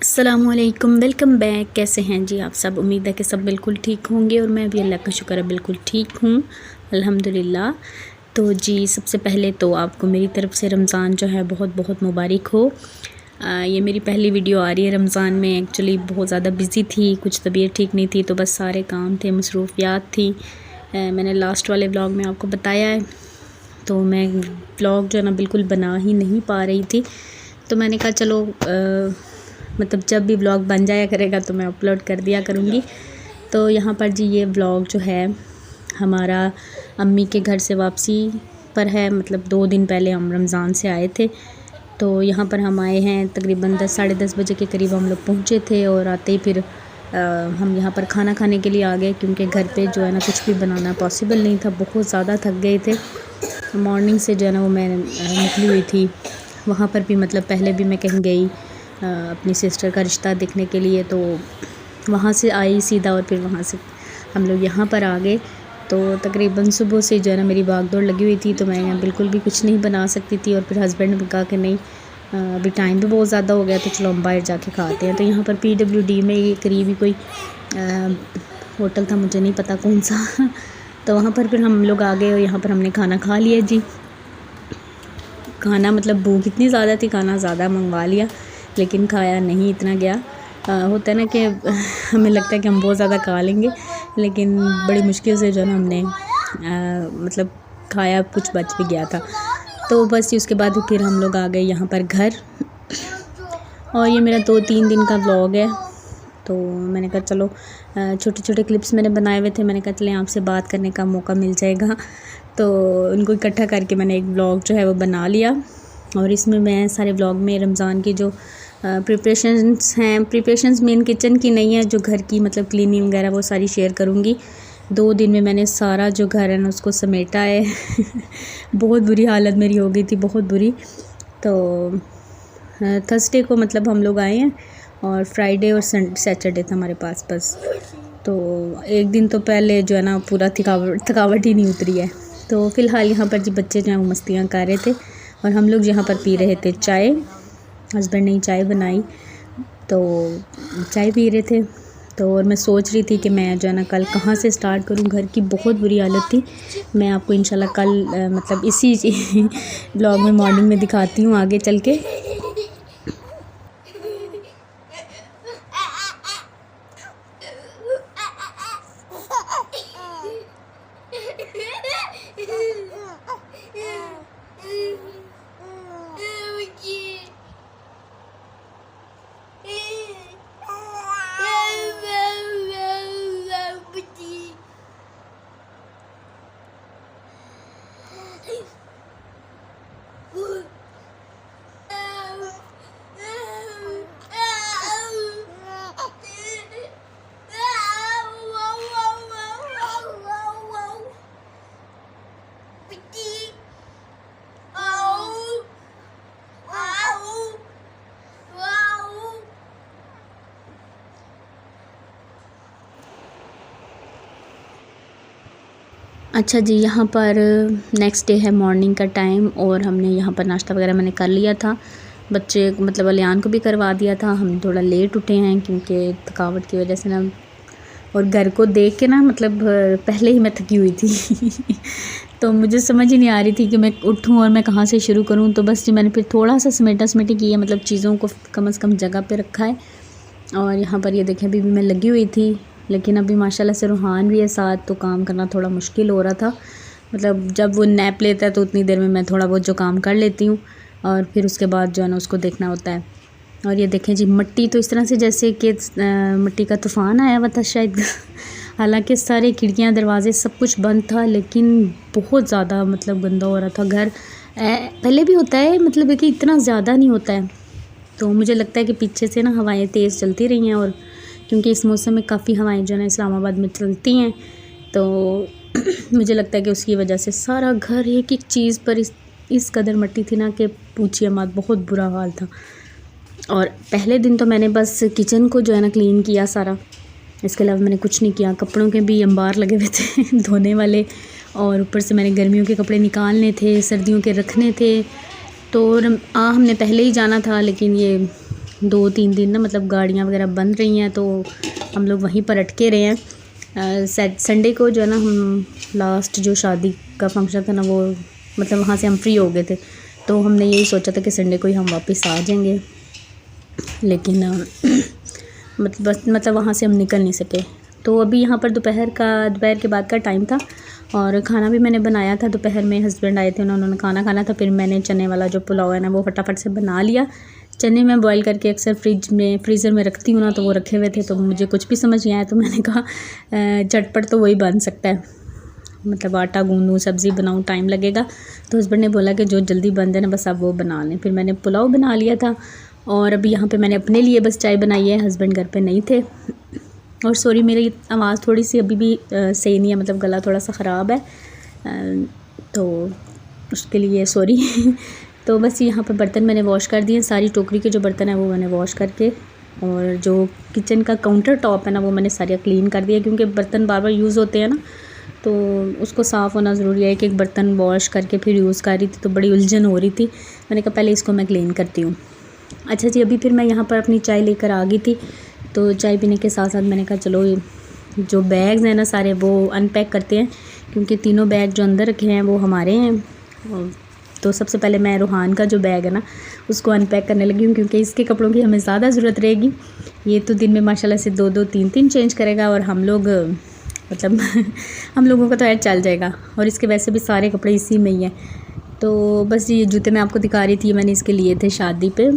अस्सलामुअलैकुम, welcome back. कैसे हैं जी आप सब? उम्मीद है कि सब बिल्कुल ठीक होंगे और मैं भी अल्लाह का शुक्र है बिल्कुल ठीक हूँ, अल्हम्दुलिल्लाह। तो जी सबसे पहले तो आपको मेरी तरफ़ से रमज़ान जो है बहुत बहुत मुबारक हो। ये मेरी पहली वीडियो आ रही है रमज़ान में। एक्चुअली बहुत ज़्यादा बिज़ी थी, कुछ तबीयत ठीक नहीं थी, तो बस सारे काम थे, मसरूफ़ियात थी। मैंने लास्ट वाले व्लॉग में आपको बताया है, तो मैं व्लॉग जो है ना बिल्कुल बना ही नहीं पा रही थी। तो मैंने कहा चलो मतलब जब भी व्लॉग बन जाया करेगा तो मैं अपलोड कर दिया करूँगी। तो यहाँ पर जी ये व्लॉग जो है हमारा अम्मी के घर से वापसी पर है। मतलब 2 दिन पहले हम रमज़ान से आए थे, तो यहाँ पर हम आए हैं तकरीबन 10 साढ़े 10 बजे के करीब हम लोग पहुँचे थे। और आते ही फिर हम यहाँ पर खाना खाने के लिए आ गए, क्योंकि घर पे जो है ना कुछ भी बनाना पॉसिबल नहीं था, बहुत ज़्यादा थक गए थे। मॉर्निंग से जो है ना वो मैं निकली हुई थी। वहाँ पर भी मतलब पहले भी मैं कहीं गई अपनी सिस्टर का रिश्ता देखने के लिए, तो वहाँ से आई सीधा और फिर वहाँ से हम लोग यहाँ पर आ गए। तो तकरीबन सुबह से जो है ना मेरी भाग दौड़ लगी हुई थी, तो मैं यहाँ बिल्कुल भी कुछ नहीं बना सकती थी। और फिर हस्बैंड ने कहा कि नहीं अभी टाइम भी बहुत ज़्यादा हो गया, तो चलो हम बाहर जाके खाते हैं। तो यहाँ पर PWD में ये करीब ही कोई होटल था, मुझे नहीं पता कौन सा तो वहाँ पर फिर हम लोग आ गए और यहाँ पर हमने खाना खा लिया जी। खाना मतलब भूख इतनी ज़्यादा थी, खाना ज़्यादा मंगवा लिया, लेकिन खाया नहीं इतना गया। होता है ना कि हमें लगता है कि हम बहुत ज़्यादा खा लेंगे, लेकिन बड़ी मुश्किल से जो है ना हमने मतलब खाया, कुछ बच भी गया था। तो बस उसके बाद फिर हम लोग आ गए यहाँ पर घर। और ये मेरा 2-3 दिन का व्लॉग है। तो मैंने कहा चलो छोटे छोटे क्लिप्स मैंने बनाए हुए थे, मैंने कहा चलें आपसे बात करने का मौका मिल जाएगा, तो उनको इकट्ठा करके मैंने एक व्लॉग जो है वो बना लिया। और इसमें मैं सारे व्लॉग में रमज़ान की जो प्रिपरेशंस मेन किचन की नहीं है, जो घर की मतलब क्लीनिंग वगैरह वो सारी शेयर करूँगी। 2 दिन में मैंने सारा जो घर है ना उसको समेटा है बहुत बुरी हालत मेरी हो गई थी, बहुत बुरी। तो थर्सडे को मतलब हम लोग आए हैं और फ्राइडे और सैटरडे था हमारे पास बस। तो एक दिन तो पहले जो है ना पूरा थकावट ही नहीं उतरी है। तो फ़िलहाल यहाँ पर जी बच्चे जो हैं वो मस्तियाँ कर रहे थे और हम लोग यहाँ पर पी रहे थे चाय। हस्बैंड ने चाय बनाई तो चाय पी रहे थे। तो और मैं सोच रही थी कि मैं जो है ना कल कहाँ से स्टार्ट करूँ, घर की बहुत बुरी हालत थी। मैं आपको इंशाल्लाह कल मतलब इसी ब्लॉग में मॉर्निंग में दिखाती हूँ आगे चल के। अच्छा जी, यहाँ पर नेक्स्ट डे है मॉर्निंग का टाइम और हमने यहाँ पर नाश्ता वगैरह मैंने कर लिया था। बच्चे मतलब अलियान को भी करवा दिया था। हम थोड़ा लेट उठे हैं क्योंकि थकावट की वजह से ना, और घर को देख के ना मतलब पहले ही मैं थकी हुई थी तो मुझे समझ ही नहीं आ रही थी कि मैं उठूँ और मैं कहाँ से शुरू करूँ। तो बस जी मैंने फिर थोड़ा सा समेटी की है, मतलब चीज़ों को कम से कम जगह पे रखा है। और यहाँ पर ये देखें अभी भी मैं लगी हुई थी, लेकिन अभी माशाल्लाह से रूहान भी है साथ, तो काम करना थोड़ा मुश्किल हो रहा था। मतलब जब वो नैप लेता है तो उतनी देर में मैं थोड़ा बहुत जो काम कर लेती हूँ और फिर उसके बाद जो है ना उसको देखना होता है। और ये देखें जी मट्टी तो इस तरह से जैसे कि मिट्टी का तूफ़ान आया हुआ था शायद हालांकि सारे खिड़कियाँ दरवाजे सब कुछ बंद था, लेकिन बहुत ज़्यादा मतलब गंदा हो रहा था घर। पहले भी होता है, मतलब है कि इतना ज़्यादा नहीं होता है। तो मुझे लगता है कि पीछे से ना हवाएं तेज़ चलती रही हैं, और क्योंकि इस मौसम में काफ़ी हवाएं जो है ना इस्लामाबाद में चलती हैं, तो मुझे लगता है कि उसकी वजह से सारा घर एक एक चीज़ पर इस कदर मट्टी थी ना कि पूछिए मत, बहुत बुरा हाल था। और पहले दिन तो मैंने बस किचन को जो है ना क्लीन किया सारा, इसके अलावा मैंने कुछ नहीं किया। कपड़ों के भी अंबार लगे हुए थे धोने वाले, और ऊपर से मैंने गर्मियों के कपड़े निकालने थे, सर्दियों के रखने थे। तो हमने पहले ही जाना था, लेकिन ये 2-3 दिन ना मतलब गाड़ियाँ वगैरह बन रही हैं, तो हम लोग वहीं पर अटके रहे हैं। संडे को जो है ना, हम लास्ट जो शादी का फंक्शन था ना, वो मतलब वहाँ से हम फ्री हो गए थे, तो हमने यही सोचा था कि संडे को ही हम वापस आ जाएंगे, लेकिन मतलब वहाँ से हम निकल नहीं सके। तो अभी यहाँ पर दोपहर के बाद का टाइम था और खाना भी मैंने बनाया था। दोपहर में हस्बैंड आए थे, उन्होंने खाना खाना था, फिर मैंने चने वाला जो पुलाव है ना वो फटाफट से बना लिया। चने मैं बॉईल करके अक्सर फ्रीज़र में रखती हूँ ना, तो वो रखे हुए थे, तो मुझे कुछ भी समझ नहीं आया, तो मैंने कहा झटपट तो वही बन सकता है, मतलब आटा गूँदूँ सब्ज़ी बनाऊँ टाइम लगेगा। तो हस्बैंड ने बोला कि जो जल्दी बन जाए ना बस आप वो बना लें। फिर मैंने पुलाव बना लिया था और अभी यहाँ पे मैंने अपने लिए बस चाय बनाई है, हस्बैंड घर पे नहीं थे। और सॉरी, मेरी आवाज़ थोड़ी सी अभी भी सही नहीं है, मतलब गला थोड़ा सा ख़राब है, तो उसके लिए सॉरी। तो बस यहाँ पर बर्तन मैंने वॉश कर दिए, सारी टोकरी के जो बर्तन है वो मैंने वॉश करके, और जो किचन का काउंटर टॉप है ना वो मैंने सारे क्लीन कर दिया, क्योंकि बर्तन बार बार यूज़ होते हैं ना, तो उसको साफ़ होना ज़रूरी है। एक बर्तन वॉश करके फिर यूज़ कर रही थी तो बड़ी उलझन हो रही थी, मैंने कहा पहले इसको मैं क्लीन करती हूँ। अच्छा जी, अभी फिर मैं यहाँ पर अपनी चाय लेकर आ गई थी, तो चाय पीने के साथ साथ मैंने कहा चलो जो बैग्स हैं ना सारे वो अनपैक करते हैं, क्योंकि तीनों बैग जो अंदर रखे हैं वो हमारे हैं। तो सबसे पहले मैं रूहान का जो बैग है ना उसको अनपैक करने लगी हूँ, क्योंकि इसके कपड़ों की हमें ज़्यादा ज़रूरत रहेगी। ये तो दिन में माशाल्लाह से 2-2 3-3 चेंज करेगा, और हम लोग मतलब हम लोगों का तो ऐड चल जाएगा, और इसके वैसे भी सारे कपड़े इसी में ही हैं। तो बस ये जूते मैं आपको दिखा रही थी, मैंने इसके लिए थे शादी पे,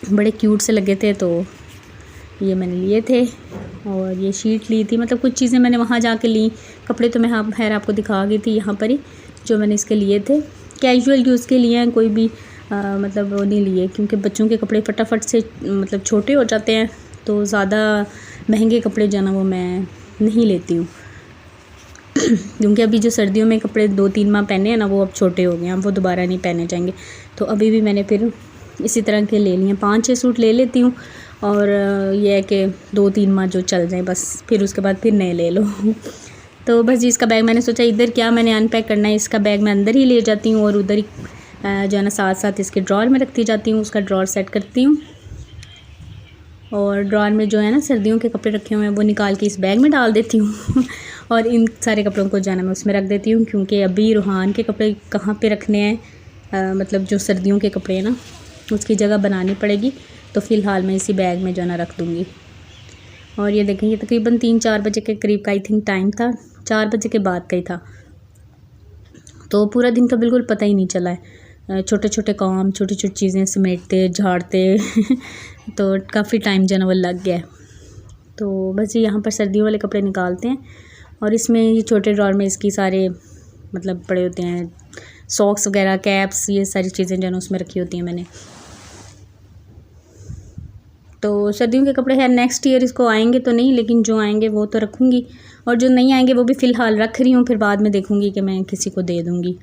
बड़े क्यूट से लगे थे, तो ये मैंने लिए थे। और ये शीट ली थी, मतलब कुछ चीज़ें मैंने वहाँ जाके ली, कपड़े तो मैं खैर आपको दिखा गई थी यहाँ पर ही, जो मैंने इसके लिए थे कैजुअल यूज़ के लिए हैं, कोई भी मतलब वो नहीं लिए, क्योंकि बच्चों के कपड़े फटाफट से मतलब छोटे हो जाते हैं, तो ज़्यादा महंगे कपड़े जो है ना वो मैं नहीं लेती हूँ। क्योंकि अभी जो सर्दियों में कपड़े 2-3 माह पहने हैं ना वो अब छोटे हो गए हैं, अब वो दोबारा नहीं पहने जाएंगे। तो अभी भी मैंने फिर इसी तरह के ले लिए, 5-6 सूट ले लेती हूँ, और ये है कि 2-3 माह जो चल जाए बस, फिर उसके बाद फिर नए ले लो। तो बस जी, इसका बैग मैंने सोचा इधर क्या मैंने अनपैक करना है, इसका बैग मैं अंदर ही ले जाती हूँ, और उधर ही जो है ना साथ साथ इसके ड्रॉर में रखती जाती हूँ, उसका ड्रॉर सेट करती हूँ। और ड्रॉर में जो है ना सर्दियों के कपड़े रखे हुए हैं वो निकाल के इस बैग में डाल देती हूँ। और इन सारे कपड़ों को जाना मैं उसमें रख देती हूँ, क्योंकि अभी रूहान के कपड़े कहाँ पे रखने हैं, मतलब जो सर्दियों के कपड़े हैं ना उसकी जगह बनानी पड़ेगी, तो फ़िलहाल मैं इसी बैग में जो है ना रख दूँगी। और ये देखें, ये तकरीबन 3-4 बजे के करीब का आई थिंक टाइम था, 4 बजे के बाद का ही था, तो पूरा दिन तो बिल्कुल पता ही नहीं चला है, छोटे छोटे काम, छोटी छोटी चीज़ें समेटते झाड़ते तो काफ़ी टाइम जो है ना वो लग गया। तो बस यहाँ पर सर्दियों वाले कपड़े निकालते हैं, और इसमें ये छोटे ड्रॉर में इसकी सारे मतलब पड़े होते हैं, सॉक्स वगैरह, कैप्स, ये सारी चीज़ें जो है ना उसमें रखी होती हैं मैंने। तो सर्दियों के कपड़े हैं, नेक्स्ट ईयर इसको आएंगे तो नहीं, लेकिन जो आएंगे वो तो रखूँगी, और जो नहीं आएंगे वो भी फ़िलहाल रख रही हूँ, फिर बाद में देखूँगी कि मैं किसी को दे दूँगी,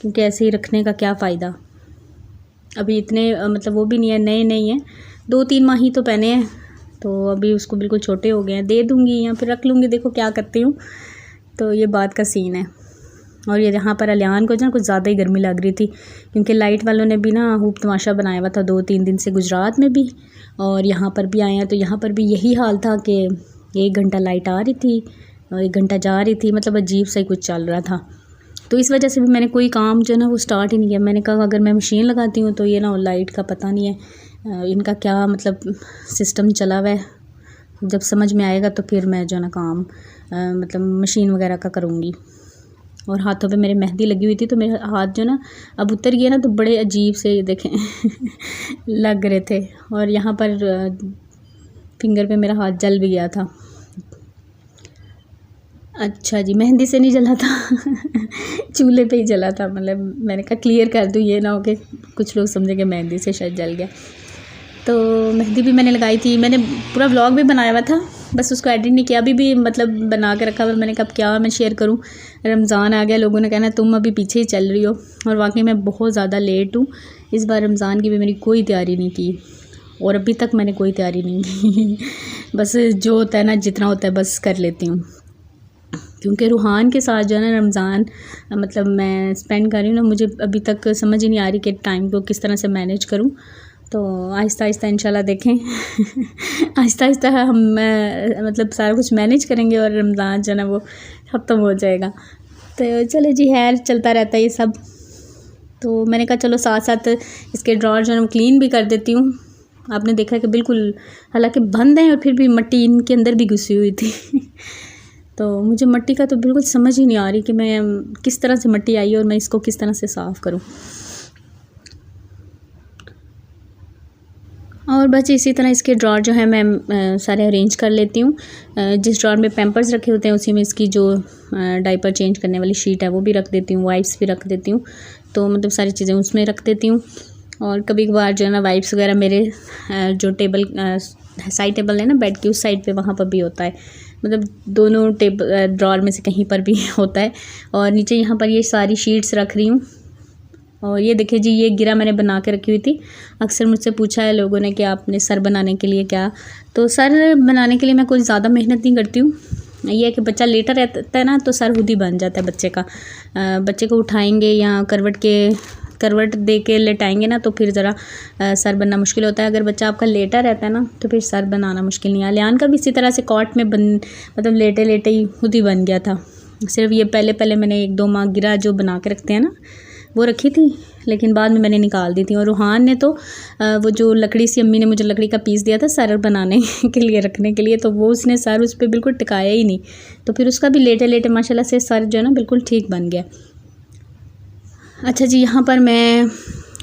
क्योंकि ऐसे ही रखने का क्या फ़ायदा। अभी इतने मतलब वो भी नहीं है, नए नहीं हैं, 2-3 माह ही तो पहने हैं, तो अभी उसको बिल्कुल छोटे हो गए हैं, दे दूँगी या फिर रख लूँगी, देखो क्या करती हूँ। तो ये बात का सीन है। और ये यहाँ पर अलियान को जो ना कुछ ज़्यादा ही गर्मी लग रही थी, क्योंकि लाइट वालों ने भी ना खूब तमाशा बनाया हुआ था 2-3 दिन से, गुजरात में भी और यहाँ पर भी आए हैं, तो यहाँ पर भी यही हाल था कि 1 घंटा लाइट आ रही थी और 1 घंटा जा रही थी, मतलब अजीब सा ही कुछ चल रहा था। तो इस वजह से भी मैंने कोई काम जो है ना वो स्टार्ट ही नहीं किया। मैंने कहा अगर मैं मशीन लगाती हूँ तो ये ना लाइट का पता नहीं है इनका क्या मतलब सिस्टम चला हुआ है, जब समझ में आएगा तो फिर मैं जो है ना काम मतलब मशीन वगैरह का करूँगी। और हाथों पे मेरे मेहंदी लगी हुई थी, तो मेरे हाथ जो ना अब उतर गए ना, तो बड़े अजीब से देखें लग रहे थे। और यहाँ पर फिंगर पे मेरा हाथ जल भी गया था। अच्छा जी, मेहंदी से नहीं जला था चूल्हे पे ही जला था, मतलब मैंने कहा क्लियर कर दूँ, ये ना हो कि कुछ लोग समझे कि मेहंदी से शायद जल गया। तो मेहंदी भी मैंने लगाई थी, मैंने पूरा व्लॉग भी बनाया हुआ था, बस उसको एडिट नहीं किया, अभी भी मतलब बना के रखा हुआ। मैंने कहा क्या मैं शेयर करूं, रमज़ान आ गया, लोगों ने कहना तुम अभी पीछे ही चल रही हो, और वाकई मैं बहुत ज़्यादा लेट हूँ। इस बार रमज़ान की भी मेरी कोई तैयारी नहीं की, और अभी तक मैंने कोई तैयारी नहीं की बस जो होता है ना, जितना होता है बस कर लेती हूँ, क्योंकि रूहान के साथ जो है ना रमज़ान मतलब मैं स्पेंड कर रही हूँ ना, मुझे अभी तक समझ ही नहीं आ रही कि टाइम को किस तरह से मैनेज करूँ। तो आहिस्ता आहिस्ता इंशाल्लाह देखें आहिस्ता आहिस्ता हम मतलब सारा कुछ मैनेज करेंगे और रमज़ान जो है ना वो ख़त्म हो जाएगा। तो चलो जी, खैर चलता रहता है ये सब। तो मैंने कहा चलो साथ साथ इसके ड्रॉर जो है वो क्लीन भी कर देती हूँ। आपने देखा कि बिल्कुल हालांकि बंद हैं और फिर भी मिट्टी इनके अंदर भी घुसी हुई थी तो मुझे मिट्टी का तो बिल्कुल समझ ही नहीं आ रही कि मैं किस तरह से मिट्टी आई और मैं इसको किस तरह से साफ़ करूँ। और बस इसी तरह इसके ड्रॉर जो है मैं सारे अरेंज कर लेती हूँ। जिस ड्रॉर में पैम्पर्स रखे होते हैं उसी में इसकी जो डायपर चेंज करने वाली शीट है वो भी रख देती हूँ, वाइप्स भी रख देती हूँ। तो मतलब सारी चीज़ें उसमें रख देती हूँ। और कभी कभार जो है ना वाइप्स वगैरह मेरे जो टेबल साइड टेबल है ना बेड की उस साइड पे वहाँ पर भी होता है, मतलब दोनों टेबल ड्रॉर में से कहीं पर भी होता है। और नीचे यहाँ पर ये सारी शीट्स रख रही हूँ। और ये देखिए जी, ये गिरा मैंने बना के रखी हुई थी। अक्सर मुझसे पूछा है लोगों ने कि आपने सर बनाने के लिए क्या, तो सर बनाने के लिए मैं कोई ज़्यादा मेहनत नहीं करती हूँ। ये है कि बच्चा लेटा रहता है ना तो सर खुद ही बन जाता है बच्चे का। बच्चे को उठाएंगे या करवट दे के लेटाएंगे ना तो फिर ज़रा सर बनना मुश्किल होता है। अगर बच्चा आपका लेटा रहता है ना तो फिर सर बनाना मुश्किल नहीं है। अलियान का भी इसी तरह से कॉट में मतलब लेटे लेटे ही खुद ही बन गया था। सिर्फ ये पहले मैंने 1-2 माह गिरा जो बना के रखते हैं ना वो रखी थी, लेकिन बाद में मैंने निकाल दी थी। और रूहान ने तो वो जो लकड़ी सी अम्मी ने मुझे लकड़ी का पीस दिया था सर बनाने के लिए रखने के लिए, तो वो उसने सर उस पर बिल्कुल टिकाया ही नहीं। तो फिर उसका भी लेटे लेटे माशाल्लाह से सर जो है ना बिल्कुल ठीक बन गया। अच्छा जी, यहाँ पर मैं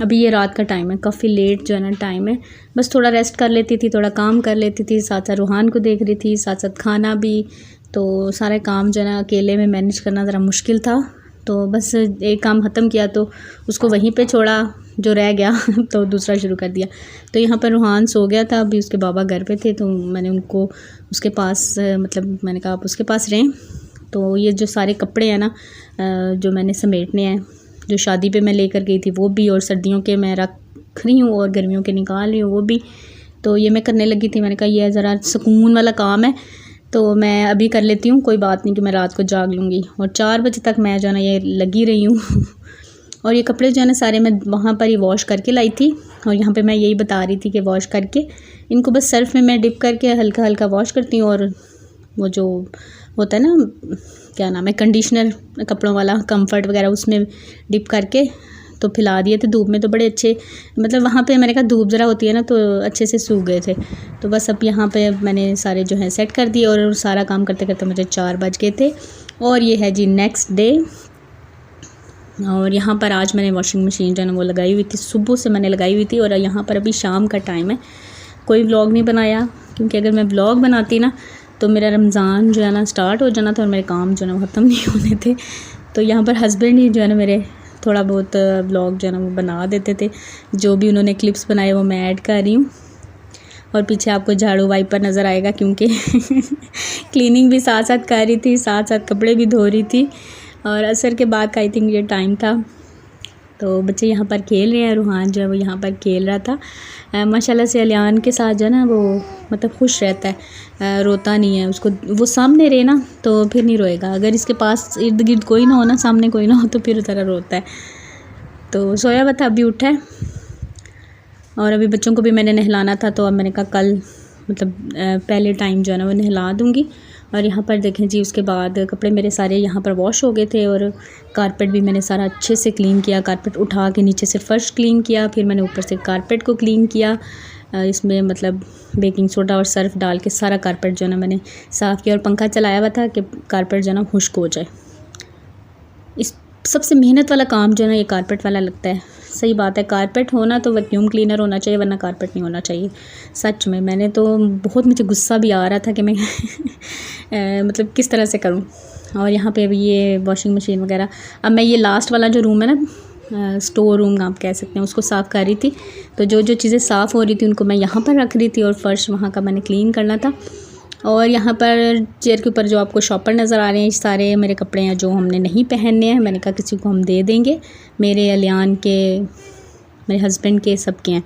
अभी ये रात का टाइम है, काफ़ी लेट जो है ना टाइम है, बस थोड़ा रेस्ट कर लेती थी, थोड़ा काम कर लेती थी, साथ साथ रूहान को देख रही थी, साथ साथ खाना भी। तो सारे काम जो है ना अकेले में मैनेज करना ज़रा मुश्किल था। तो बस एक काम ख़त्म किया तो उसको वहीं पे छोड़ा, जो रह गया तो दूसरा शुरू कर दिया। तो यहाँ पर रूहान सो गया था, अभी उसके बाबा घर पे थे तो मैंने उनको उसके पास मतलब मैंने कहा आप उसके पास रहें। तो ये जो सारे कपड़े हैं ना जो मैंने समेटने हैं, जो शादी पे मैं लेकर गई थी वो भी, और सर्दियों के मैं रख रही हूँ और गर्मियों के निकाल रही हूँ वो भी। तो ये मैं करने लगी थी, मैंने कहा ये ज़रा सुकून वाला काम है तो मैं अभी कर लेती हूँ, कोई बात नहीं कि मैं रात को जाग लूँगी। और 4 बजे तक मैं जो है ना ये लगी रही हूँ और ये कपड़े जो है ना सारे मैं वहाँ पर ही वॉश करके लाई थी। और यहाँ पे मैं यही बता रही थी कि वॉश करके इनको बस सर्फ़ में मैं डिप करके हल्का हल्का वॉश करती हूँ। और वो जो होता है ना क्या नाम है कंडीशनर कपड़ों वाला, कंफर्ट वगैरह, उसमें डिप करके तो फैला दिए थे धूप में। तो बड़े अच्छे, मतलब वहाँ पे मैंने कहा धूप ज़रा होती है ना तो अच्छे से सूख गए थे। तो बस अब यहाँ पे मैंने सारे जो है सेट कर दिए और सारा काम करते करते मुझे 4 बज गए थे। और ये है जी नेक्स्ट डे। और यहाँ पर आज मैंने वॉशिंग मशीन जो है ना वो लगाई हुई थी, सुबह से मैंने लगाई हुई थी। और यहाँ पर अभी शाम का टाइम है, कोई व्लॉग नहीं बनाया क्योंकि अगर मैं व्लॉग बनाती ना तो मेरा रमज़ान जो है ना स्टार्ट हो जाना था और मेरे काम जो है ना वो ख़त्म नहीं होने थे। तो यहाँ पर हस्बैंड ही जो है ना मेरे थोड़ा बहुत व्लॉग जो है ना वो बना देते थे, जो भी उन्होंने क्लिप्स बनाए वो मैं ऐड कर रही हूँ। और पीछे आपको झाड़ू वाइपर नज़र आएगा क्योंकि क्लीनिंग भी साथ साथ कर रही थी, साथ साथ कपड़े भी धो रही थी। और असर के बाद का आई थिंक ये टाइम था। तो बच्चे यहाँ पर खेल रहे हैं, रूहान जो है वो यहाँ पर खेल रहा था। माशाल्लाह से अलियान के साथ जो है ना वो मतलब खुश रहता है, रोता नहीं है। उसको वो सामने रहे ना तो फिर नहीं रोएगा, अगर इसके पास इर्द गिर्द कोई ना हो ना, सामने कोई ना हो तो फिर ज़रा रोता है। तो सोया हुआ था, अभी उठा है। और अभी बच्चों को भी मैंने नहलाना था तो अब मैंने कहा कल मतलब पहले टाइम जो है ना वो नहला दूँगी। और यहाँ पर देखें जी, उसके बाद कपड़े मेरे सारे यहाँ पर वॉश हो गए थे और कारपेट भी मैंने सारा अच्छे से क्लीन किया। कारपेट उठा के नीचे से फ़र्श क्लीन किया, फिर मैंने ऊपर से कारपेट को क्लीन किया। इसमें मतलब बेकिंग सोडा और सर्फ़ डाल के सारा कारपेट जो है ना मैंने साफ़ किया। और पंखा चलाया हुआ था कि कारपेट जो है ना खुश्क हो जाए। इस सबसे मेहनत वाला काम जो है ना ये कारपेट वाला लगता है। सही बात है, कारपेट होना तो वैक्यूम क्लीनर होना चाहिए, वरना कारपेट नहीं होना चाहिए। सच में मैंने तो बहुत, मुझे गुस्सा भी आ रहा था कि मैं मतलब किस तरह से करूं। और यहाँ पे अभी ये वॉशिंग मशीन वगैरह, अब मैं ये लास्ट वाला जो रूम है ना स्टोर रूम आप कह सकते हैं, उसको साफ़ कर रही थी। तो जो जो चीज़ें साफ़ हो रही थी उनको मैं यहाँ पर रख रही थी और फ़र्श वहाँ का मैंने क्लीन करना था। और यहाँ पर चेयर के ऊपर जो आपको शॉपर नज़र आ रहे हैं, सारे मेरे कपड़े हैं जो हमने नहीं पहनने हैं। मैंने कहा किसी को हम दे देंगे, मेरे अलियान के, मेरे हस्बैंड के, सब के हैं।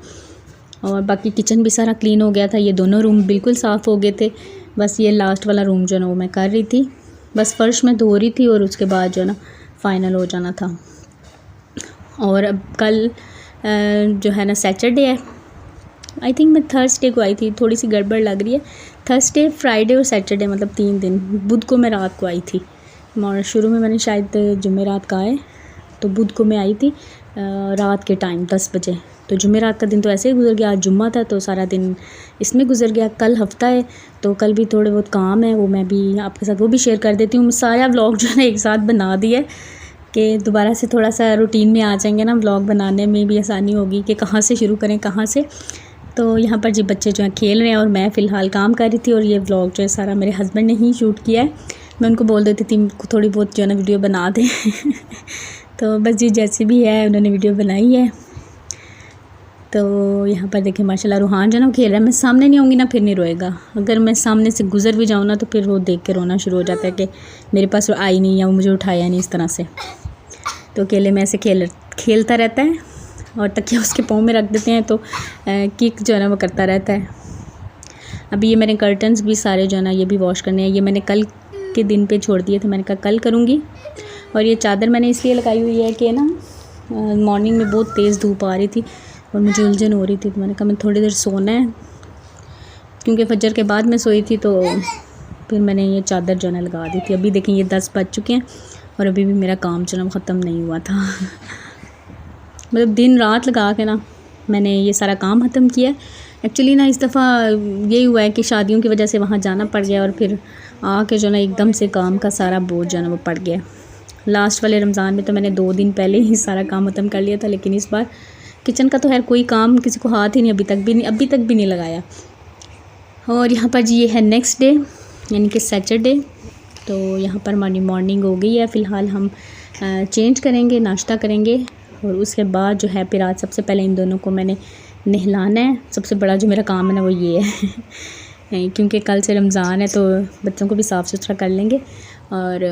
और बाकी किचन भी सारा क्लीन हो गया था, ये दोनों रूम बिल्कुल साफ़ हो गए थे। बस ये लास्ट वाला रूम जो है ना वो मैं कर रही थी, बस फ़र्श में धो रही थी और उसके बाद जो है ना फ़ाइनल हो जाना था। और अब कल जो है ना सैटरडे है, आई थिंक मैं थर्सडे को आई थी, थोड़ी सी गड़बड़ लग रही है। थर्सडे, फ्राइडे और सैटरडे, मतलब 3 दिन। बुध को मैं रात को आई थी, और शुरू में मैंने शायद जुमेरात का आए, तो बुध को मैं आई थी रात के टाइम 10 बजे। तो जुमेरात का दिन तो ऐसे ही गुजर गया, आज जुम्मा था तो सारा दिन इसमें गुजर गया। कल हफ्ता है तो कल भी थोड़े बहुत काम है, वो मैं भी आपके साथ वो भी शेयर कर देती हूँ। सारा व्लॉग जो है ना एक साथ बना दिया कि दोबारा से थोड़ा सा रूटीन में आ जाएंगे ना, व्लॉग बनाने में भी आसानी होगी कि कहाँ से शुरू करें, कहाँ से। तो यहाँ पर जी बच्चे जो हैं खेल रहे हैं और मैं फ़िलहाल काम कर रही थी, और ये व्लॉग जो है सारा मेरे हस्बैंड ने ही शूट किया है। मैं उनको बोल देती थी थोड़ी बहुत जो है ना वीडियो बना दें तो बस जी जैसे भी है उन्होंने वीडियो बनाई है। तो यहाँ पर देखिए माशाल्लाह रूहान जो है ना खेल रहा है। मैं सामने नहीं आऊँगी ना फिर नहीं रोएगा, अगर मैं सामने से गुज़र भी जाऊँ ना तो फिर वो देख के रोना शुरू हो जाता है कि मेरे पास वो आई नहीं या वो मुझे उठाया नहीं, इस तरह से। तो अकेले में ऐसे खेलता रहता है, और तकिया उसके पाँव में रख देते हैं तो किक जो है ना वो करता रहता है। अभी ये मेरे कर्टन्स भी सारे जो है ना ये भी वॉश करने हैं, ये मैंने कल के दिन पे छोड़ दिए थे, मैंने कहा कल करूँगी। और ये चादर मैंने इसलिए लगाई हुई है कि ना मॉर्निंग में बहुत तेज़ धूप आ रही थी और मुझे उलझन हो रही थी, तो मैंने कहा मैं थोड़ी देर सोना है, क्योंकि फजर के बाद मैं सोई थी, तो फिर मैंने ये चादर जो है ना लगा दी थी। अभी देखें ये 10 बज चुके हैं और अभी भी मेरा काम जो है ख़त्म नहीं हुआ था मतलब दिन रात लगा के ना मैंने ये सारा काम ख़त्म किया। एक्चुअली ना इस दफ़ा यही हुआ है कि शादियों की वजह से वहाँ जाना पड़ गया, और फिर आके जो ना एकदम से काम का सारा बोझ जो है ना वो पड़ गया। लास्ट वाले रमज़ान में तो मैंने 2 दिन पहले ही सारा काम ख़त्म कर लिया था, लेकिन इस बार किचन का तो खैर कोई काम किसी को हाथ ही नहीं अभी तक भी नहीं लगाया। और यहाँ पर जी ये है नेक्स्ट डे यानी कि सैटरडे। तो यहाँ पर हमारी मॉर्निंग हो गई है। फ़िलहाल हम चेंज करेंगे, नाश्ता करेंगे, और उसके बाद जो है फिर आज सबसे पहले इन दोनों को मैंने नहलाना है। सबसे बड़ा जो मेरा काम है ना वो ये है क्योंकि कल से रमज़ान है तो बच्चों को भी साफ़ सुथरा कर लेंगे। और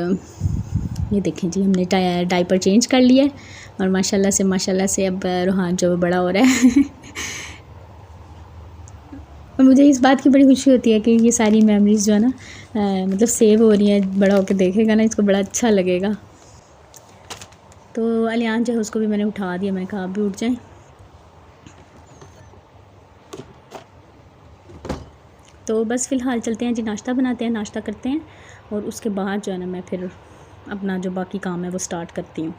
ये देखें जी हमने डायपर चेंज कर लिया है, और माशाल्लाह से अब रूहान जो बड़ा हो रहा है और मुझे इस बात की बड़ी खुशी होती है कि ये सारी मेमोरीज़ जो है ना मतलब सेव हो रही हैं। बड़ा होकर देखेगा ना इसको बड़ा अच्छा लगेगा। तो अलियान जो है उसको भी मैंने उठा दिया, मैंने कहा आप भी उठ जाएं। तो बस फ़िलहाल चलते हैं जी, नाश्ता बनाते हैं, नाश्ता करते हैं, और उसके बाद जो है ना मैं फिर अपना जो बाकी काम है वो स्टार्ट करती हूँ।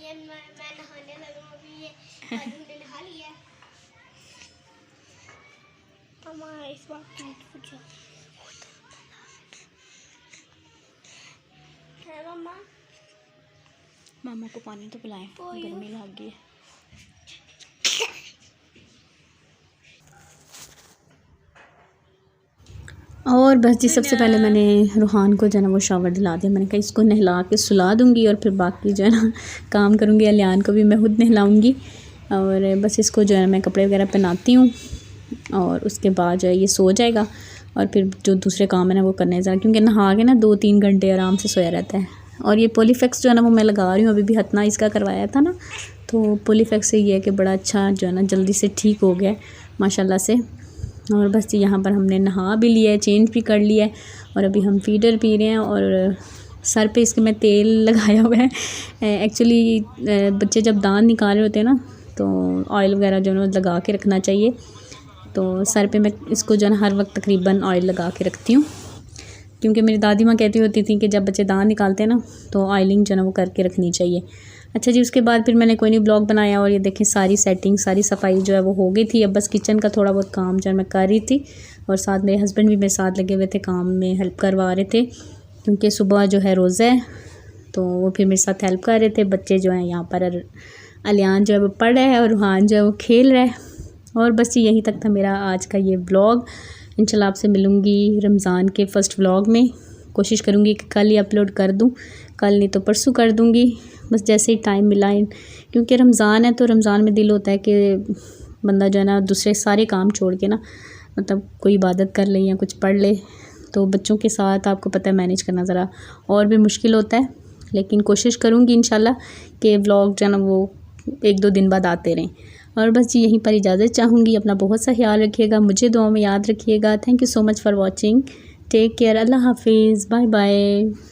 मैं नहाने लगा अभी, ये ने नहा लिया हमारा इस बार पूछो है मामा को पानी तो पिलाएं, गर्मी लग गई है। और बस जी सबसे पहले मैंने रूहान को जो है ना वो शावर दिला दिया। मैंने कहा इसको नहला के सुला दूँगी और फिर बाकी जो है ना काम करूँगी। अलियान को भी मैं खुद नहलाऊँगी, और बस इसको जो है मैं कपड़े वगैरह पहनाती हूँ, और उसके बाद जो है ये सो जाएगा, और फिर जो दूसरे काम है ना वो करने ज़रा, क्योंकि नहा के ना 2-3 घंटे आराम से सोया रहता है। और ये पॉलीफेक्स जो है ना वो मैं लगा रही हूँ, अभी भी हथना इसका करवाया था ना, तो पॉलीफेक्स से ये है कि बड़ा अच्छा जो है ना जल्दी से ठीक हो गया माशाल्लाह से। और बस यहाँ पर हमने नहा भी लिया है, चेंज भी कर लिया है, और अभी हम फीडर पी रहे हैं, और सर पे इसके मैं तेल लगाया हुआ है। एक्चुअली बच्चे जब दांत निकाल रहे होते हैं ना तो ऑयल वगैरह जो है लगा के रखना चाहिए। तो सर पे मैं इसको जो है हर वक्त तकरीबन ऑयल लगा के रखती हूँ, क्योंकि मेरी दादी माँ कहती होती थी कि जब बच्चे दांत निकालते हैं ना तो ऑयलिंग जो है वो करके रखनी चाहिए। अच्छा जी, उसके बाद फिर मैंने कोई नहीं ब्लॉग बनाया, और ये देखें सारी सेटिंग सारी सफाई जो है वो हो गई थी। अब बस किचन का थोड़ा बहुत काम जो है मैं कर रही थी, और साथ मेरे हस्बैंड भी मेरे साथ लगे हुए थे, काम में हेल्प करवा रहे थे, क्योंकि सुबह जो है रोज़ा है तो वो फिर मेरे साथ हेल्प कर रहे थे। बच्चे जो हैं यहाँ पर अलियान जो है वो पढ़ रहा है और रूहान जो है वो खेल रहा है। और बस यहीं तक था मेरा आज का ये व्लॉग। इंशाल्लाह आपसे मिलूँगी रमज़ान के फ़र्स्ट व्लॉग में। कोशिश करूँगी कि कल ही अपलोड कर दूँ, कल नहीं तो परसों कर दूँगी, बस जैसे ही टाइम मिला। क्योंकि रमज़ान है तो रमज़ान में दिल होता है कि बंदा जो है ना दूसरे सारे काम छोड़ के ना मतलब कोई इबादत कर ले या कुछ पढ़ ले। तो बच्चों के साथ आपको पता है मैनेज करना ज़रा और भी मुश्किल होता है, लेकिन कोशिश करूँगी इंशाल्लाह कि व्लॉग जो है ना वो 1-2 दिन बाद आते रहें। और बस जी यहीं पर इजाज़त चाहूँगी। अपना बहुत सा ख्याल रखिएगा, मुझे दुआ में याद रखिएगा। Thank you so much for watching. Take care. अल्लाह हाफिज़। Bye bye.